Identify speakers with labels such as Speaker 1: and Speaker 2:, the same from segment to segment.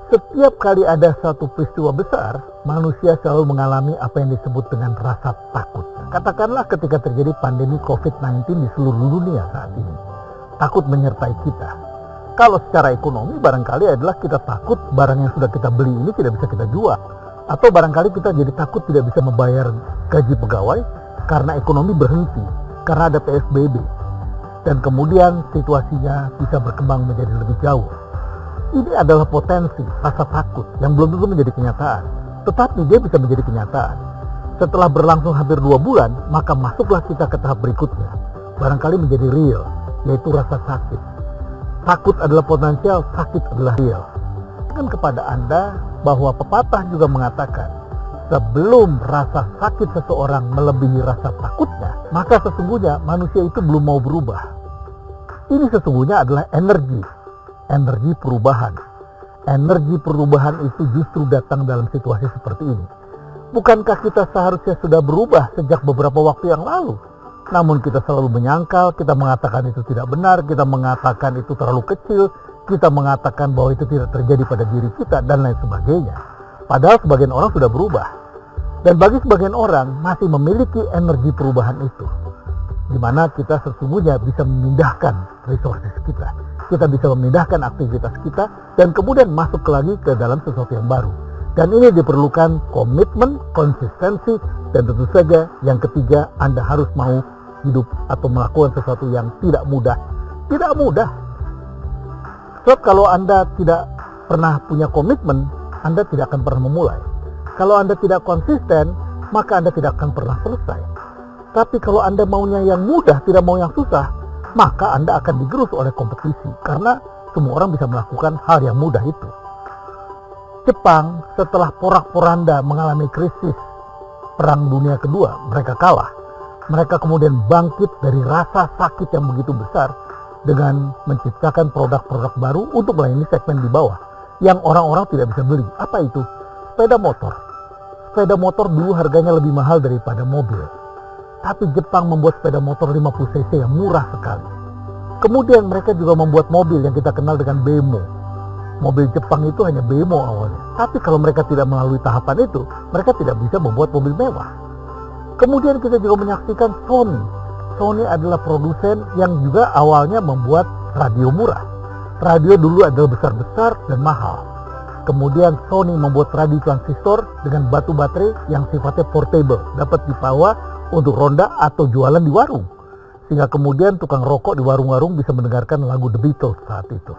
Speaker 1: Setiap kali ada satu peristiwa besar, manusia selalu mengalami apa yang disebut dengan rasa takut. Katakanlah ketika terjadi pandemi COVID-19 di seluruh dunia saat ini. Takut menyertai kita. Kalau secara ekonomi barangkali adalah kita takut barang yang sudah kita beli ini tidak bisa kita jual. Atau barangkali kita jadi takut tidak bisa membayar gaji pegawai karena ekonomi berhenti, karena ada PSBB. Dan kemudian situasinya bisa berkembang menjadi lebih jauh. Ini adalah potensi rasa takut yang belum tentu menjadi kenyataan, tetapi dia bisa menjadi kenyataan. Setelah berlangsung hampir 2 bulan, maka masuklah kita ke tahap berikutnya, barangkali menjadi real, yaitu rasa sakit. Takut adalah potensial, sakit adalah real. Kan kepada Anda bahwa pepatah juga mengatakan, sebelum rasa sakit seseorang melebihi rasa takutnya, maka sesungguhnya manusia itu belum mau berubah. Ini sesungguhnya adalah energi perubahan. Energi perubahan itu justru datang dalam situasi seperti ini. Bukankah kita seharusnya sudah berubah sejak beberapa waktu yang lalu? Namun kita selalu menyangkal, kita mengatakan itu tidak benar, kita mengatakan itu terlalu kecil, kita mengatakan bahwa itu tidak terjadi pada diri kita, dan lain sebagainya. Padahal sebagian orang sudah berubah. Dan bagi sebagian orang masih memiliki energi perubahan itu, di mana kita sesungguhnya bisa memindahkan resources kita. Kita bisa memindahkan aktivitas kita dan kemudian masuk lagi ke dalam sesuatu yang baru. Dan ini diperlukan komitmen, konsistensi, dan tentu saja yang ketiga, Anda harus mau hidup atau melakukan sesuatu yang tidak mudah. Tidak mudah. Sebab kalau Anda tidak pernah punya komitmen, Anda tidak akan pernah memulai. Kalau Anda tidak konsisten, maka Anda tidak akan pernah selesai. Tapi kalau Anda maunya yang mudah, tidak mau yang susah, maka Anda akan digerus oleh kompetisi, karena semua orang bisa melakukan hal yang mudah itu. Jepang setelah porak-poranda mengalami krisis Perang Dunia Kedua, mereka kalah. Mereka kemudian bangkit dari rasa sakit yang begitu besar dengan menciptakan produk-produk baru untuk melayani segmen di bawah yang orang-orang tidak bisa beli. Apa itu? Sepeda motor. Sepeda motor dulu harganya lebih mahal daripada mobil. Tapi Jepang membuat sepeda motor 50 cc yang murah sekali. Kemudian mereka juga membuat mobil yang kita kenal dengan bemo. Mobil Jepang itu hanya bemo awalnya. Tapi kalau mereka tidak melalui tahapan itu, mereka tidak bisa membuat mobil mewah. Kemudian kita juga menyaksikan Sony. Sony adalah produsen yang juga awalnya membuat radio murah. Radio dulu adalah besar-besar dan mahal. Kemudian Sony membuat radio transistor dengan batu baterai yang sifatnya portable, dapat dibawa untuk ronda atau jualan di warung. Sehingga kemudian tukang rokok di warung-warung bisa mendengarkan lagu The Beatles saat itu.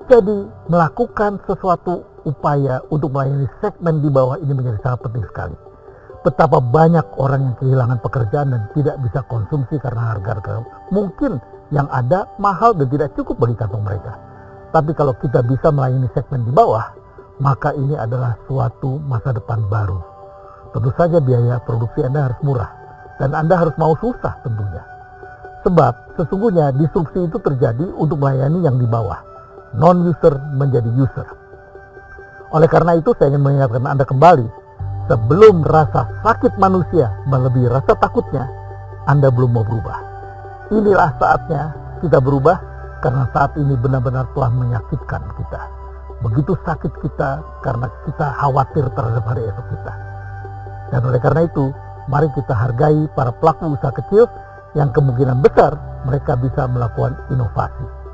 Speaker 1: Jadi melakukan sesuatu upaya untuk melayani segmen di bawah ini menjadi sangat penting sekali. Betapa banyak orang yang kehilangan pekerjaan dan tidak bisa konsumsi karena harga-harga mungkin yang ada mahal dan tidak cukup bagi kantong mereka. Tapi kalau kita bisa melayani segmen di bawah, maka ini adalah suatu masa depan baru. Tentu saja biaya produksi Anda harus murah dan Anda harus mau susah tentunya. Sebab sesungguhnya disrupsi itu terjadi untuk melayani yang di bawah. Non-user menjadi user. Oleh karena itu saya ingin mengingatkan Anda kembali, sebelum rasa sakit manusia melebihi rasa takutnya, Anda belum mau berubah. Inilah saatnya kita berubah, karena saat ini benar-benar telah menyakitkan kita. Begitu sakit kita karena kita khawatir terhadap hari esok kita. Dan oleh karena itu, mari kita hargai para pelaku usaha kecil yang kemungkinan besar mereka bisa melakukan inovasi.